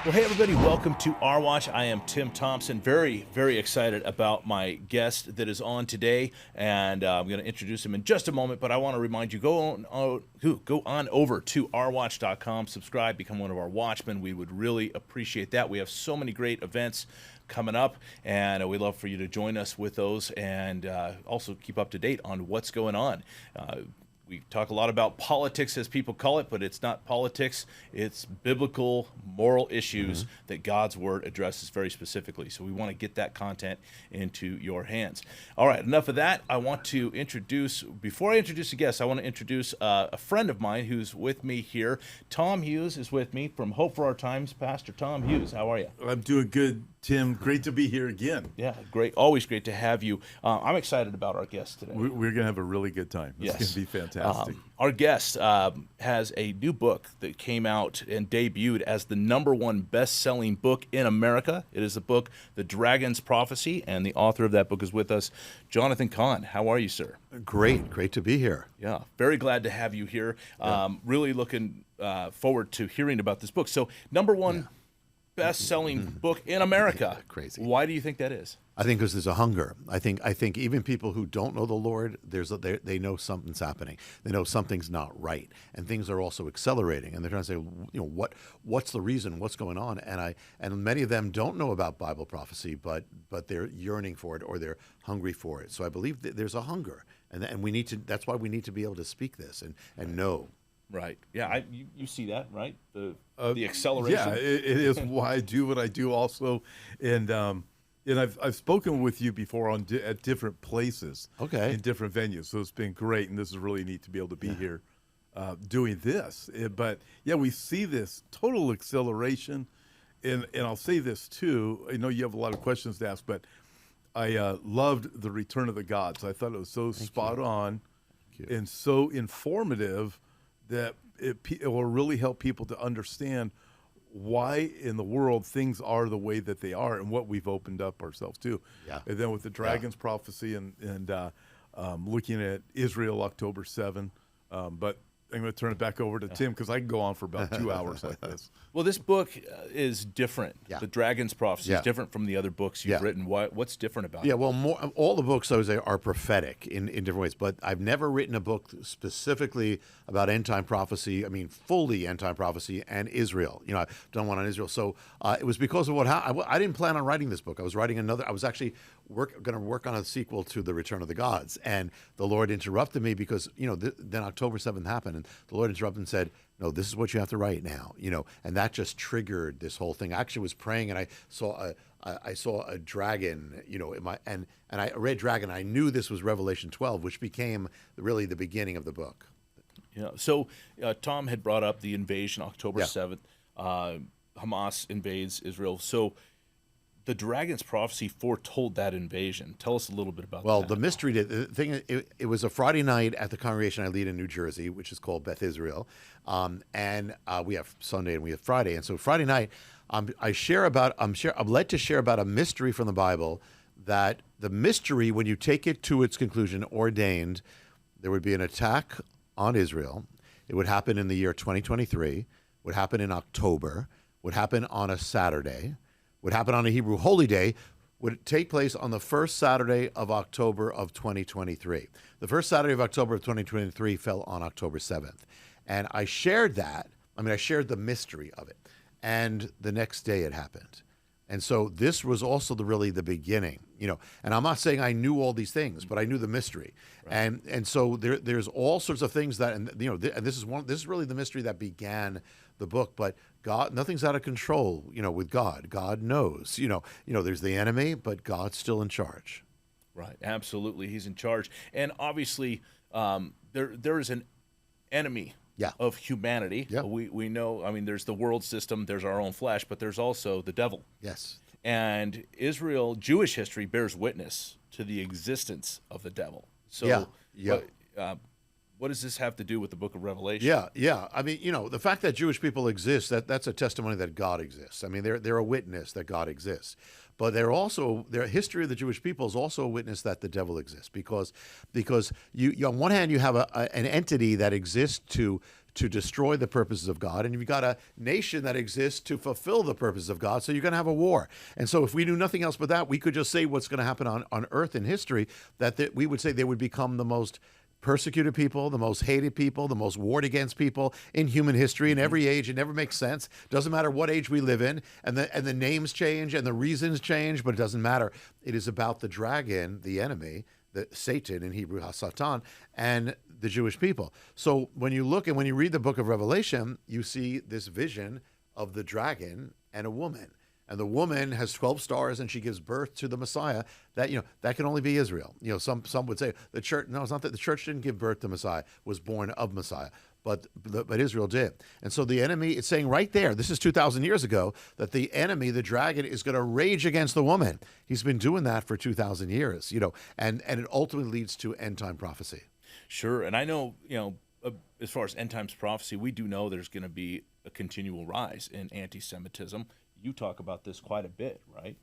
Well, hey, everybody, welcome to Our Watch. I am Tim Thompson. Very, very excited about my guest that is on today, and I'm going to introduce him in just a moment, but I want to remind you, go on over to ourwatch.com, subscribe, become one of our watchmen. We would really appreciate that. We have so many great events coming up, and we'd love for you to join us with those and also keep up to date on what's going on. We talk a lot about politics, as people call it, but it's not politics. It's biblical, moral issues that God's Word addresses very specifically. So we want to get that content into your hands. All right, enough of that. I want to introduce, before I introduce a guest, I want to introduce a friend of mine who's with me here. Tom Hughes is with me from Hope for Our Times. Pastor Tom Hughes, how are you? I'm doing good, Tim. Great to be here again. Yeah, great. Always great to have you. I'm excited about our guest today. We're going to have a really good time. It's going to be fantastic. Our guest has a new book that came out and debuted as the #1 best-selling book in America. It is the book, The Dragon's Prophecy, and the author of that book is with us, Jonathan Cahn. How are you, sir? Great to be here. Yeah, very glad to have you here. Really looking forward to hearing about this book. So, #1 best-selling book in America. Crazy. Why do you think that is? I think because there's a hunger. I think even people who don't know the Lord, they know something's happening. They know something's not right, and things are also accelerating. And they're trying to say, what's the reason? What's going on? And many of them don't know about Bible prophecy, but they're yearning for it or they're hungry for it. So I believe that there's a hunger, and we need to. That's why we need to be able to speak this and know. Right. Yeah. You see that, right? The acceleration. Yeah, it is why I do what I do also. And I've spoken with you before at different places, in different venues. So it's been great, and this is really neat to be able to be here doing this. But yeah, we see this total acceleration, and I'll say this too. I know you have a lot of questions to ask, but I loved the Return of the Gods. I thought it was so spot on and so informative that it will really help people to understand why in the world things are the way that they are and what we've opened up ourselves to. Yeah. And then with the Dragon's Prophecy and looking at Israel October 7. But I'm going to turn it back over to Tim because I can go on for about 2 hours like this. Well, this book is different. The Dragon's Prophecy is different from the other books you've written. What's different about it? Yeah, well, all the books I would say are prophetic in different ways, but I've never written a book specifically about end-time prophecy. I mean, fully end-time prophecy and Israel. I've done one on Israel. So it was because of I didn't plan on writing this book. I was writing another. I was actually going to work on a sequel to The Return of the Gods, and the Lord interrupted me because then October 7th happened, and the Lord interrupted and said, "No, this is what you have to write now." And that just triggered this whole thing. I actually was praying, and I saw a dragon. And I read dragon. I knew this was Revelation 12, which became really the beginning of the book. Yeah. So Tom had brought up the invasion October 7th. Hamas invades Israel. So the Dragon's Prophecy foretold that invasion. Tell us a little bit about that. Well, the mystery, the thing, it was a Friday night at the congregation I lead in New Jersey, which is called Beth Israel, and we have Sunday and we have Friday. And so Friday night, I'm led to share about a mystery from the Bible. That the mystery, when you take it to its conclusion, ordained there would be an attack on Israel. It would happen in the year 2023. Would happen in October. Would happen on a Saturday. Would happen on a Hebrew holy day, would take place on the first Saturday of October of 2023. The first Saturday of October of 2023 fell on October 7th. And I shared that. I shared the mystery of it. And the next day it happened. And so this was also really the beginning, and I'm not saying I knew all these things, but I knew the mystery. Right. And so there's all sorts of things that, and this is really the mystery that began the book. But God, nothing's out of control, with God. God knows, there's the enemy, but God's still in charge. Right. Absolutely. He's in charge. And obviously there is an enemy of humanity. Yeah. We know, there's the world system, there's our own flesh, but there's also the devil. Yes. And Israel, Jewish history bears witness to the existence of the devil. So what does this have to do with the book of Revelation? Yeah. I mean, the fact that Jewish people exist, that's a testimony that God exists. I mean, they're a witness that God exists. But their history of the Jewish people is also a witness that the devil exists, because you on one hand you have an entity that exists to destroy the purposes of God, and you've got a nation that exists to fulfill the purposes of God. So you're going to have a war. And so if we knew nothing else but that, we could just say what's going to happen on earth in history, that we would say they would become the most persecuted people, the most hated people, the most warred against people in human history in every age. It never makes sense. Doesn't matter what age we live in, and the names change and the reasons change, but it doesn't matter. It is about the dragon, the enemy, the Satan in Hebrew, Satan, and the Jewish people. So when you look and when you read the book of Revelation, you see this vision of the dragon and a woman. And the woman has 12 stars, and she gives birth to the Messiah. That can only be Israel. Some would say the church. No, it's not that the church didn't give birth to Messiah. Was born of Messiah, but Israel did. And so the enemy, it's saying right there, this is 2,000 years ago, that the enemy, the dragon, is going to rage against the woman. He's been doing that for 2,000 years. And it ultimately leads to end time prophecy. Sure, and I know as far as end times prophecy, we do know there's going to be a continual rise in anti-Semitism. You talk about this quite a bit, right?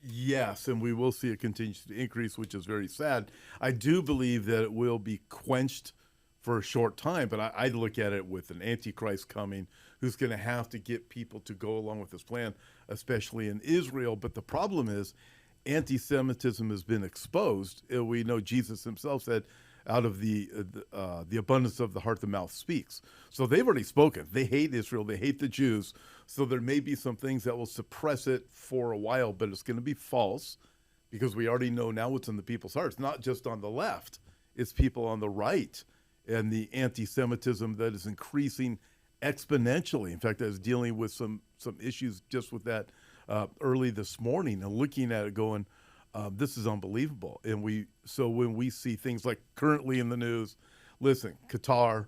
Yes, and we will see it continue to increase, which is very sad. I do believe that it will be quenched for a short time, but I look at it with an Antichrist coming who's going to have to get people to go along with this plan, especially in Israel. But the problem is anti-Semitism has been exposed. We know Jesus himself said, out of the abundance of the heart, the mouth speaks. So they've already spoken. They hate Israel. They hate the Jews. So there may be some things that will suppress it for a while, but it's going to be false, because we already know now what's in the people's hearts, not just on the left. It's people on the right, and the anti-Semitism that is increasing exponentially. In fact, I was dealing with some issues just with that early this morning, and looking at it going, this is unbelievable. And when we see things like currently in the news, listen, Qatar,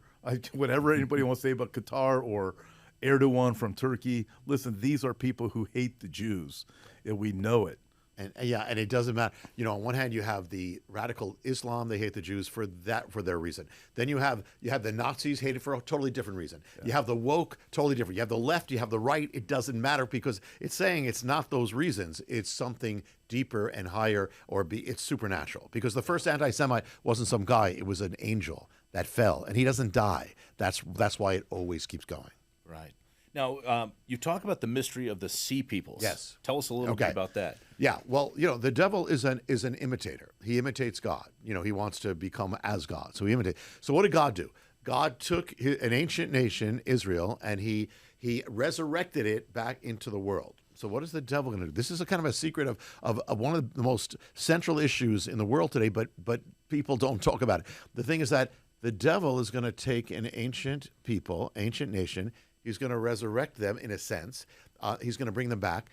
whatever anybody wants to say about Qatar or Erdogan from Turkey, listen, these are people who hate the Jews, and we know it. And it doesn't matter. On one hand, you have the radical Islam; they hate the Jews for their reason. Then you have the Nazis hated for a totally different reason. Yeah. You have the woke, totally different. You have the left, you have the right. It doesn't matter, because it's saying it's not those reasons. It's something deeper and higher, it's supernatural. Because the first anti-Semite wasn't some guy; it was an angel that fell, and he doesn't die. That's why it always keeps going. Right. Now, you talk about the mystery of the sea peoples. Yes. Tell us a little bit about that. Yeah. Well, the devil is an imitator. He imitates God. He wants to become as God. So he imitates. So what did God do? God took an ancient nation, Israel, and he resurrected it back into the world. So what is the devil going to do? This is a kind of a secret of one of the most central issues in the world today, but people don't talk about it. The thing is that the devil is going to take an ancient people, ancient nation. He's going to resurrect them in a sense. He's going to bring them back.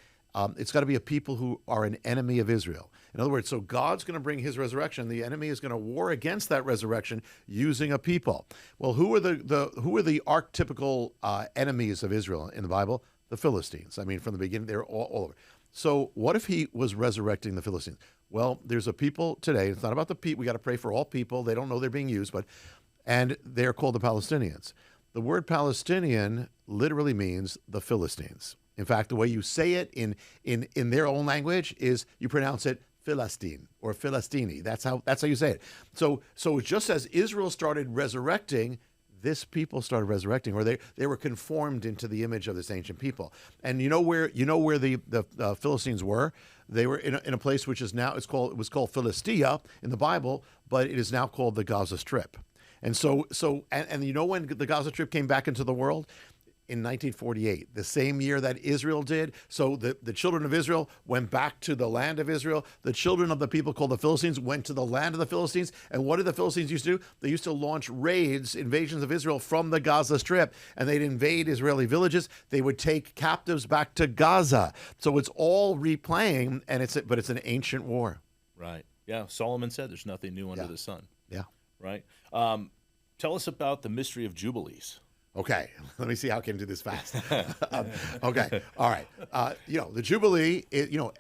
It's got to be a people who are an enemy of Israel. In other words, so God's going to bring his resurrection. The enemy is going to war against that resurrection using a people. Well, who are the archetypical enemies of Israel in the Bible? The Philistines. I mean, from the beginning, they're all over. So what if he was resurrecting the Philistines? Well, there's a people today. It's not about the people. We got to pray for all people. They don't know they're being used, and they're called the Palestinians. The word Palestinian literally means the Philistines. In fact, the way you say it in their own language is you pronounce it Philistine or Philistini. That's how you say it. So just as Israel started resurrecting, this people started resurrecting, or they were conformed into the image of this ancient people. And you know where the Philistines were? They were in a place which is now it was called Philistia in the Bible, but it is now called the Gaza Strip. And so you know when the Gaza Strip came back into the world? In 1948, the same year that Israel did. So the children of Israel went back to the land of Israel. The children of the people called the Philistines went to the land of the Philistines. And what did the Philistines used to do? They used to launch invasions of Israel from the Gaza Strip, and they'd invade Israeli villages. They would take captives back to Gaza. So it's all replaying, but it's an ancient war. Right. Yeah. Solomon said there's nothing new under the sun. Yeah. Right. Tell us about the mystery of Jubilees. Okay, let me see how I can do this fast. Okay, all right. The Jubilee,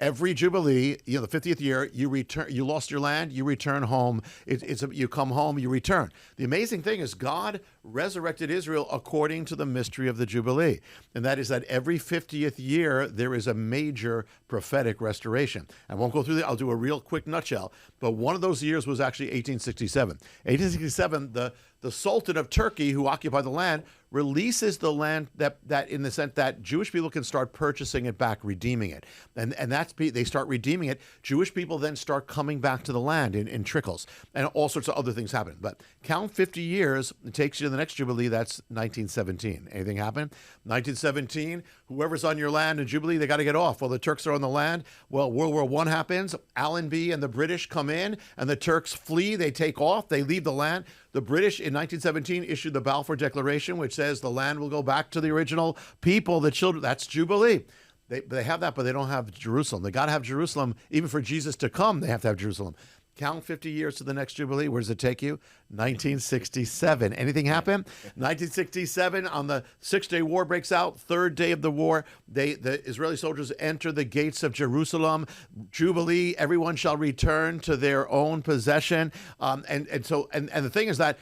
every Jubilee, the 50th year, you return. You lost your land, you return home. You come home, you return. The amazing thing is God resurrected Israel according to the mystery of the Jubilee, and that is that every 50th year there is a major prophetic restoration. I won't go through that. I'll do a real quick nutshell. But one of those years was actually 1867. 1867, the Sultan of Turkey, who occupied the land, releases the land that in the sense that Jewish people can start purchasing it back, redeeming it. And they start redeeming it. Jewish people then start coming back to the land in trickles. And all sorts of other things happen. But count 50 years, it takes you to the next Jubilee, that's 1917. Anything happen? 1917, whoever's on your land in Jubilee, they got to get off. Well, the Turks are on the land. Well, World War I happens. Allenby and the British come in, and the Turks flee. They take off. They leave the land. The British in 1917 issued the Balfour Declaration, which says the land will go back to the original people, the children. That's Jubilee. They have that, but they don't have Jerusalem. They got to have Jerusalem. Even for Jesus to come, they have to have Jerusalem. Count 50 years to the next Jubilee. Where does it take you? 1967. Anything happen? 1967, on the Six-Day War breaks out, third day of the war, the Israeli soldiers enter the gates of Jerusalem. Jubilee, everyone shall return to their own possession. And the thing is that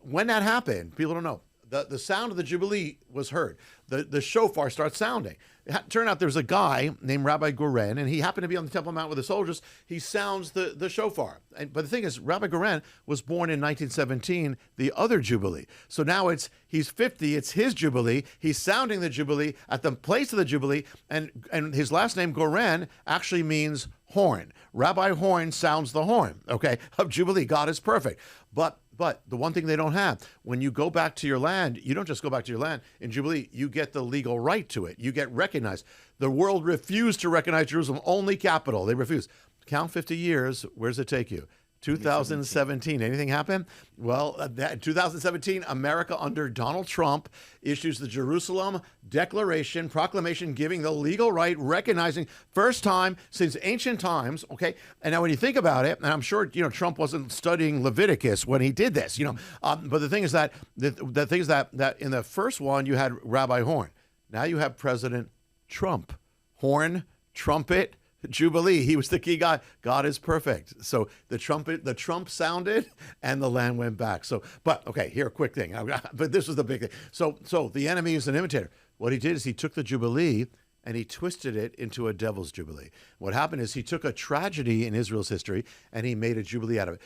when that happened, people don't know. The sound of the Jubilee was heard. The shofar starts sounding. It turned out there's a guy named Rabbi Goren, and he happened to be on the Temple Mount with the soldiers. He sounds the shofar. But the thing is, Rabbi Goren was born in 1917, the other Jubilee. So now he's 50, it's his Jubilee. He's sounding the Jubilee at the place of the Jubilee, and his last name, Goren, actually means horn. Rabbi Horn sounds the horn, okay, of Jubilee. God is perfect. But the one thing they don't have, when you go back to your land, you don't just go back to your land. In Jubilee, you get the legal right to it. You get recognized. The world refused to recognize Jerusalem, only capital. They refused. Count 50 years, where does it take you? 2017. Anything happen? Well, 2017, America under Donald Trump issues the Jerusalem Declaration, proclamation giving the legal right, recognizing first time since ancient times. Okay, and now when you think about it, and I'm sure Trump wasn't studying Leviticus when he did this. But the thing is that the thing is that in the first one you had Rabbi Horn. Now you have President Trump. Horn, trumpet, Jubilee. He was the key guy. God is perfect. So the trump sounded, and the land went back. But okay, here, a quick thing. But this was the big thing. So the enemy is an imitator. What he did is he took the Jubilee and he twisted it into a devil's Jubilee. What happened is he took a tragedy in Israel's history and he made a Jubilee out of it.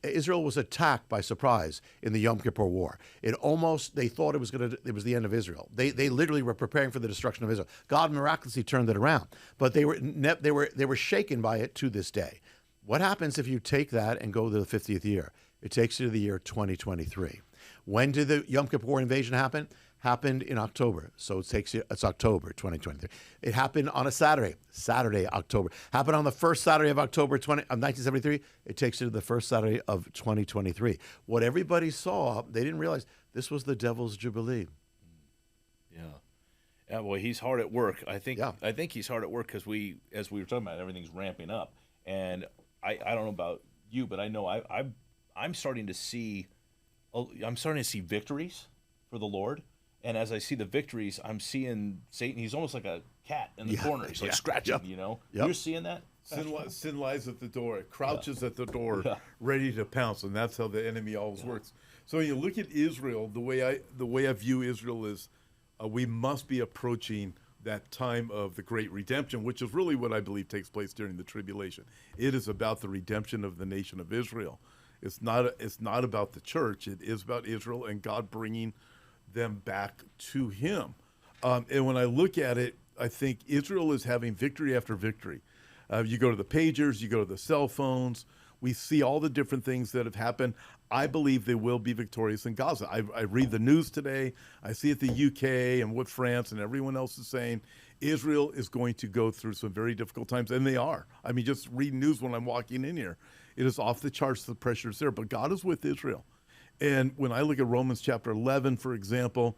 Israel was attacked by surprise in the Yom Kippur War. They thought it was the end of Israel. They literally were preparing for the destruction of Israel. God miraculously turned it around, but they were shaken by it to this day. What happens if you take that and go to the 50th year? It takes you to the year 2023. When did the Yom Kippur invasion happen? Happened in October. So it's October 2023. It happened on a Saturday, October. Happened on the first Saturday of October of 1973. It takes you to the first Saturday of 2023. What everybody saw, they didn't realize this was the devil's Jubilee. Yeah, well, he's hard at work. I think he's hard at work because as we were talking about, everything's ramping up. And I don't know about you, but I know I'm starting to see victories for the Lord. And as I see the victories, I'm seeing Satan. He's almost like a cat in the corner. He's like scratching, Yep. You're seeing that? Sin lies at the door. It crouches at the door, ready to pounce. And that's how the enemy always works. So when you look at Israel, the way I view Israel is we must be approaching that time of the great redemption, which is really what I believe takes place during the tribulation. It is about the redemption of the nation of Israel. It's not about the church. It is about Israel and God bringing them back to him. And when I look at it, I think Israel is having victory after victory. You go to the pagers, you go to the cell phones, we see all the different things that have happened. I believe they will be victorious in Gaza. I read the news today. I see it the UK and what France and everyone else is saying. Israel is going to go through some very difficult times, and they are. I mean, just read news when I'm walking in here. It is off the charts, the pressure is there, but God is with Israel. And when I look at Romans chapter 11, for example,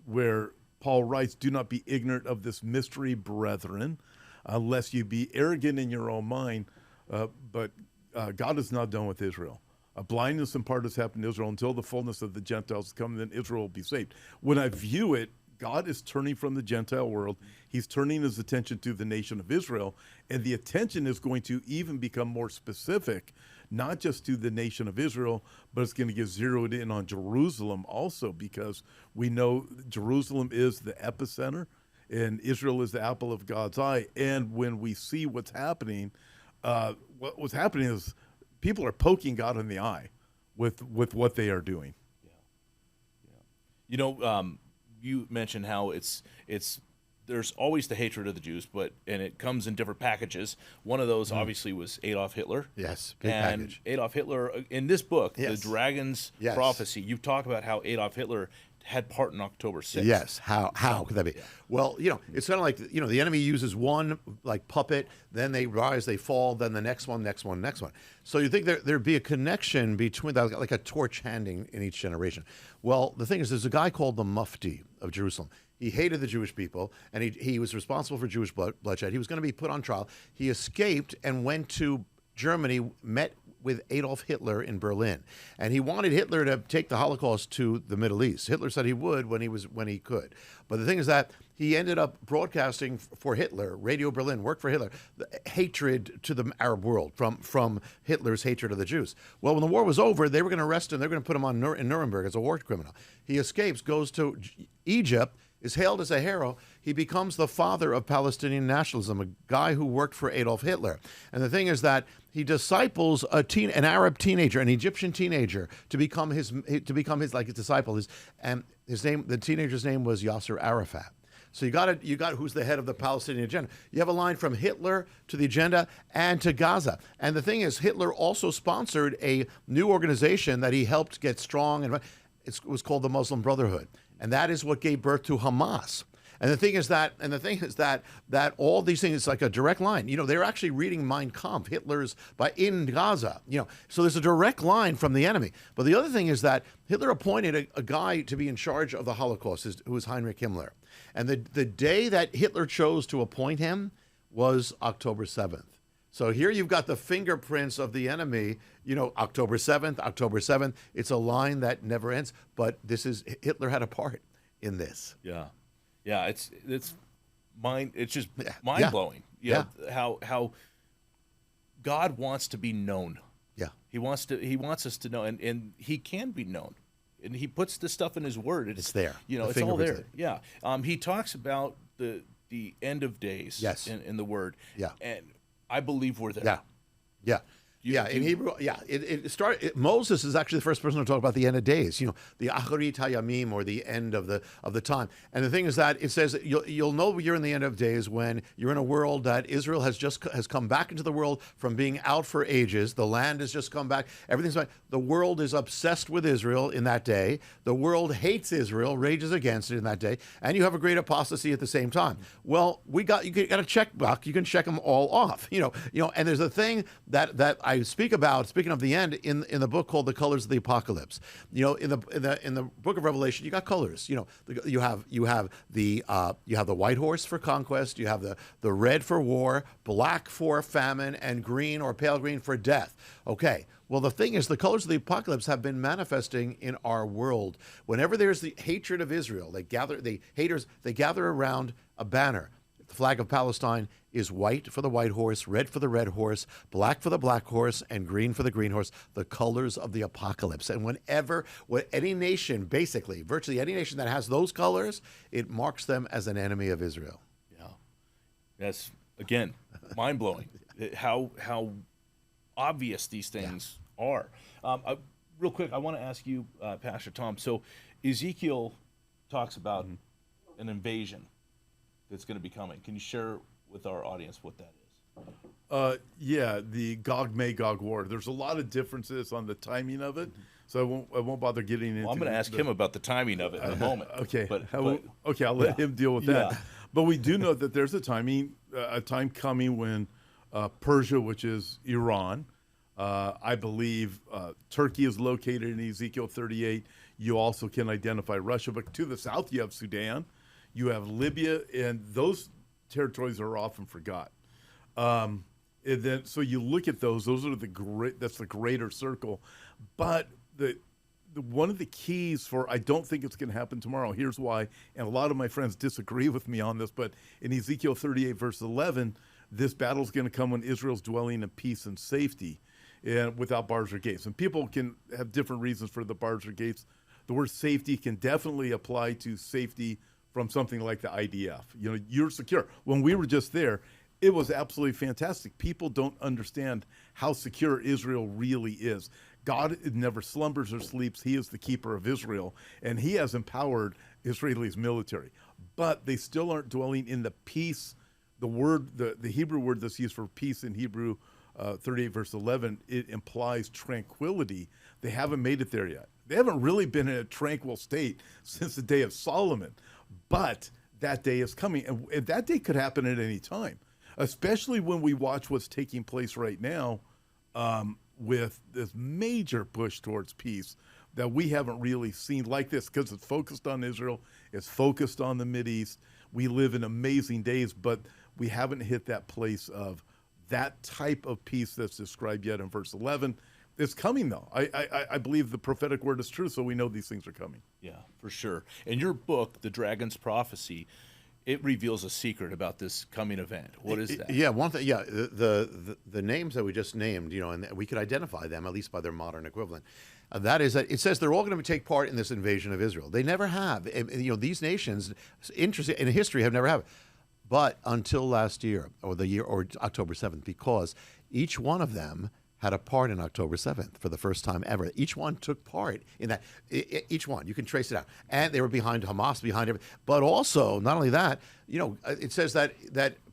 where Paul writes, "Do not be ignorant of this mystery, brethren, lest you be arrogant in your own mind." But God is not done with Israel. A blindness in part has happened in Israel until the fullness of the Gentiles come, then Israel will be saved. When I view it, God is turning from the Gentile world. He's turning his attention to the nation of Israel, and the attention is going to even become more specific, not just to the nation of Israel, but it's going to get zeroed in on Jerusalem also, because we know Jerusalem is the epicenter, and Israel is the apple of God's eye. And when we see what's happening is people are poking God in the eye with what they are doing. Yeah. You mentioned how it's there's always the hatred of the Jews, and it comes in different packages. One of those obviously was Adolf Hitler. Yes, big and package. Adolf Hitler in this book, Yes. The Dragon's Yes. Prophecy. You talk about how Adolf Hitler had part in October 6th. Yes. How could that be? Yeah. Well, it's kind of like, the enemy uses one like puppet, then they rise, they fall, then the next one. So you think there'd be a connection between that, like a torch handing in each generation. Well, the thing is, there's a guy called the Mufti of Jerusalem. He hated the Jewish people, and he was responsible for Jewish bloodshed. He was going to be put on trial. He escaped and went to Germany, met with Adolf Hitler in Berlin, and he wanted Hitler to take the Holocaust to the Middle East. Hitler said he would when he could, but the thing is that he ended up broadcasting for Hitler. Radio Berlin worked for Hitler. The hatred to the Arab world from Hitler's hatred of the Jews. Well, when the war was over, they were going to arrest him. They were going to put him in Nuremberg as a war criminal. He escapes, goes to Egypt, is hailed as a hero. He becomes the father of Palestinian nationalism, a guy who worked for Adolf Hitler. And the thing is that he disciples an Arab teenager, an Egyptian teenager, to become his disciple. The teenager's name was Yasser Arafat. So you got who's the head of the Palestinian agenda. You have a line from Hitler to the agenda and to Gaza. And the thing is, Hitler also sponsored a new organization that he helped get strong, and it was called the Muslim Brotherhood. And that is what gave birth to Hamas. And the thing is that all these things, it's like a direct line. They're actually reading Mein Kampf, Hitler's in Gaza. So there's a direct line from the enemy. But the other thing is that Hitler appointed a guy to be in charge of the Holocaust, who was Heinrich Himmler. And the day that Hitler chose to appoint him was October 7th. So here you've got the fingerprints of the enemy, October 7th. It's a line that never ends. But Hitler had a part in this. Yeah. Yeah, it's just mind blowing. How God wants to be known. Yeah. He wants us to know, and he can be known. And he puts this stuff in his word. It's there. It's all there. Yeah. He talks about the end of days. Yes. In the word. Yeah. And I believe we're there. Yeah. Yeah. In Hebrew, Moses is actually the first person to talk about the end of days. The Acharit Hayamim, or the end of the time. And the thing is that it says you'll know you're in the end of days when you're in a world that Israel has come back into the world from being out for ages. The land has just come back. Everything's back. The world is obsessed with Israel in that day. The world hates Israel, rages against it in that day, and you have a great apostasy at the same time. Well, you got a check box. You can check them all off. And there's a thing that I speak about, speaking of the end, in the book called The Colors of the Apocalypse. In the book of Revelation, you got colors. You have the white horse for conquest, you have the red for war, black for famine, and green or pale green for death. Okay. Well, the thing is, the colors of the apocalypse have been manifesting in our world. Whenever there's the hatred of Israel, they gather around a banner. The flag of Palestine is white for the white horse, red for the red horse, black for the black horse, and green for the green horse, the colors of the apocalypse. And any nation, basically, virtually any nation that has those colors, it marks them as an enemy of Israel. Yeah. That's, again, mind-blowing how obvious these things are. Real quick, I want to ask you, Pastor Tom, so Ezekiel talks about an invasion that's going to be coming. Can you share with our audience what that is? The GOG War. There's a lot of differences on the timing of it, so I won't bother getting into. Well, I'm going to ask him about the timing of it in a moment. Okay, but I'll let him deal with that. But we do know that there's a time coming when Persia, which is Iran, I believe Turkey is located in Ezekiel 38. You also can identify Russia, but to the south you have Sudan, you have Libya, and those territories are often forgot. And then, so you look at those are that's the greater circle. But one of the keys for, I don't think it's going to happen tomorrow. Here's why, and a lot of my friends disagree with me on this, but in Ezekiel 38, verse 11, this battle is going to come when Israel's dwelling in peace and safety and without bars or gates. And people can have different reasons for the bars or gates. The word safety can definitely apply to safety from something like the IDF. You know, you're secure. When we were just there, it was absolutely fantastic. People don't understand how secure Israel really is. God never slumbers or sleeps. He is the keeper of Israel, and he has empowered Israelis' military. But they still aren't dwelling in the peace. The word, the Hebrew word that's used for peace in Hebrew 38 verse 11, it implies tranquility. They haven't made it there yet. They haven't really been in a tranquil state since the day of Solomon. But that day is coming, and that day could happen at any time, especially when we watch what's taking place right now with this major push towards peace that we haven't really seen like this, because it's focused on Israel, it's focused on the Mideast. We live in amazing days, but we haven't hit that place of that type of peace that's described yet in verse 11. It's coming, though. I believe the prophetic word is true, so we know these things are coming. Yeah, for sure. In your book, The Dragon's Prophecy, it reveals a secret about this coming event. What is that? Yeah, one thing. Yeah, the names that we just named, you know, and we could identify them at least by their modern equivalent. That is that it says they're all going to take part in this invasion of Israel. They never have. You know, these nations, interesting in history, have never have. But until last year, or the year, or October 7th, because each one of them had a part in October 7th for the first time ever. Each one took part in that. Each one, you can trace it out. And they were behind Hamas, behind everything. But also, not only that, you know, it says that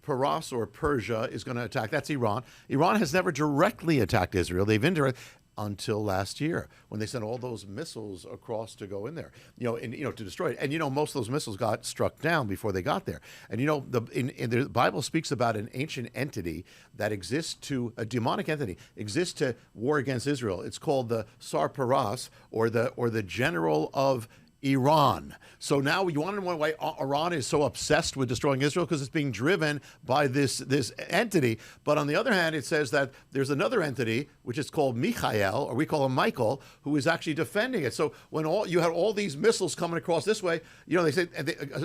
Paras or Persia is going to attack. That's Iran. Iran has never directly attacked Israel. They've indirectly, until last year when they sent all those missiles across to go in there, you know, and, you know, to destroy it. And, you know, most of those missiles got struck down before they got there. And, you know, the Bible speaks about an ancient entity that exists to, a demonic entity, exists to war against Israel. It's called the Sarparas, or the general of Iran. So now you want to know why Iran is so obsessed with destroying Israel, because it's being driven by this entity. But on the other hand, it says that there's another entity, which is called Michael, or we call him Michael, who is actually defending it. So when you had all these missiles coming across this way, you know, they said,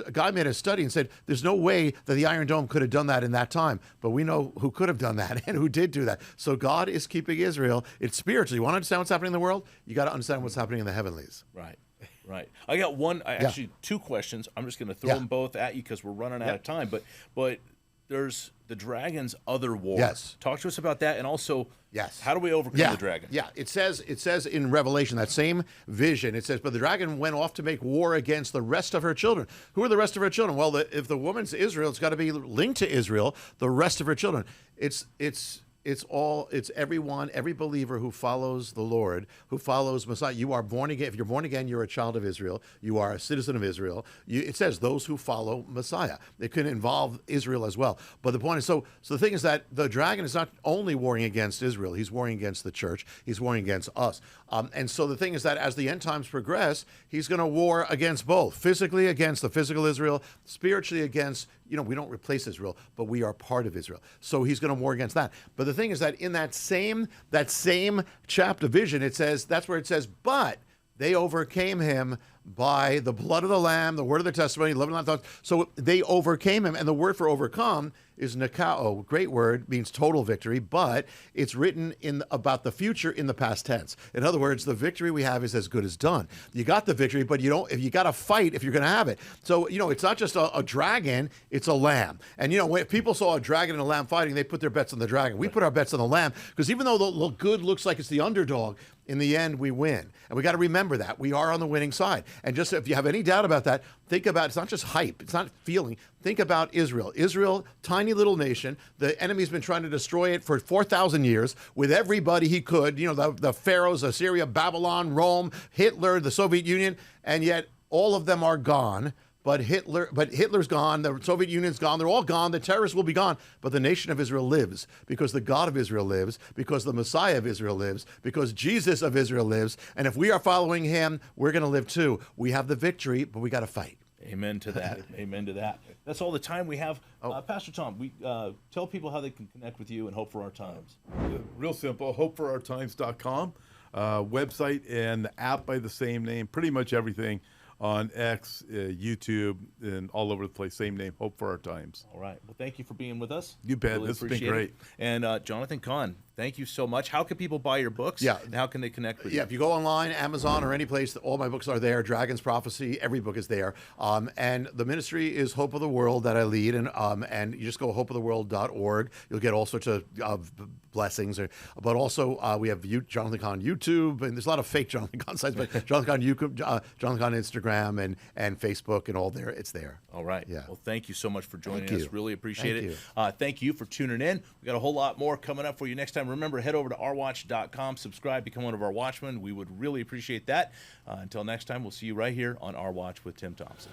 a guy made a study and said, there's no way that the Iron Dome could have done that in that time. But we know who could have done that and who did do that. So God is keeping Israel. It's spiritual. You want to understand what's happening in the world? You got to understand what's happening in the heavenlies. Right. Right. I got actually two questions. I'm just going to throw them both at you because we're running out of time. But there's the dragon's other war. Yes. Talk to us about that, and also, yes, how do we overcome the dragon? Yeah. It says in Revelation, that same vision. It says, but the dragon went off to make war against the rest of her children. Who are the rest of her children? Well, if the woman's Israel, it's got to be linked to Israel. The rest of her children. It's everyone, every believer who follows the Lord, who follows Messiah. You are born again. If you're born again, you're a child of Israel. You are a citizen of Israel. It says those who follow Messiah. It can involve Israel as well. But the point is, so the thing is that the dragon is not only warring against Israel. He's warring against the church. He's warring against us. And so the thing is that as the end times progress, he's going to war against both. Physically against the physical Israel, spiritually against, you know, we don't replace Israel, but we are part of Israel. So he's going to war against that. But the thing is that in that same chapter vision, it says, that's where it says, but they overcame him by the blood of the Lamb, the word of their testimony, living on thoughts. So they overcame him. And the word for overcome is nikao. Great word, means total victory, but it's written about the future in the past tense. In other words, the victory we have is as good as done. You got the victory, but if you got to fight if you're going to have it. So, you know, it's not just a dragon, it's a lamb. And, you know, when people saw a dragon and a lamb fighting, they put their bets on the dragon. We put our bets on the lamb, because even though the good looks like it's the underdog, in the end, we win. And we got to remember that. We are on the winning side. And just if you have any doubt about that, think about, it's not just hype. It's not feeling. Think about Israel. Israel, tiny little nation. The enemy's been trying to destroy it for 4,000 years with everybody he could. You know, the pharaohs, Assyria, Babylon, Rome, Hitler, the Soviet Union. And yet all of them are gone. But Hitler's gone, the Soviet Union's gone, they're all gone, the terrorists will be gone. But the nation of Israel lives, because the God of Israel lives, because the Messiah of Israel lives, because Jesus of Israel lives. And if we are following him, we're going to live too. We have the victory, but we got to fight. Amen to that. Amen to that. That's all the time we have. Pastor Tom, tell people how they can connect with you and Hope for Our Times. Real simple, hopeforourtimes.com. website and the app by the same name. Pretty much everything on X, YouTube, and all over the place. Same name, Hope for Our Times. All right. Well, thank you for being with us. You bet. Really This has been appreciate great. it. And Jonathan Cahn, thank you so much. How can people buy your books? Yeah. And how can they connect with Yeah, you? if you go online, Amazon, or any place, all my books are there. Dragon's Prophecy, every book is there. And the ministry is Hope of the World that I lead, and you just go hopeoftheworld.org. You'll get all sorts of blessings. But also, we have Jonathan Cahn YouTube, and there's a lot of fake Jonathan Cahn sites, but Jonathan Cahn YouTube, Jonathan Cahn Instagram, and Facebook, and all there. It's there. All right. Yeah. Well, thank you so much for joining Thank us. you. Really appreciate Thank it. Thank you for tuning in. We got a whole lot more coming up for you next time. Remember, head over to ourwatch.com, subscribe, become one of our watchmen. We would really appreciate that. Until next time, we'll see you right here on Our Watch with Tim Thompson.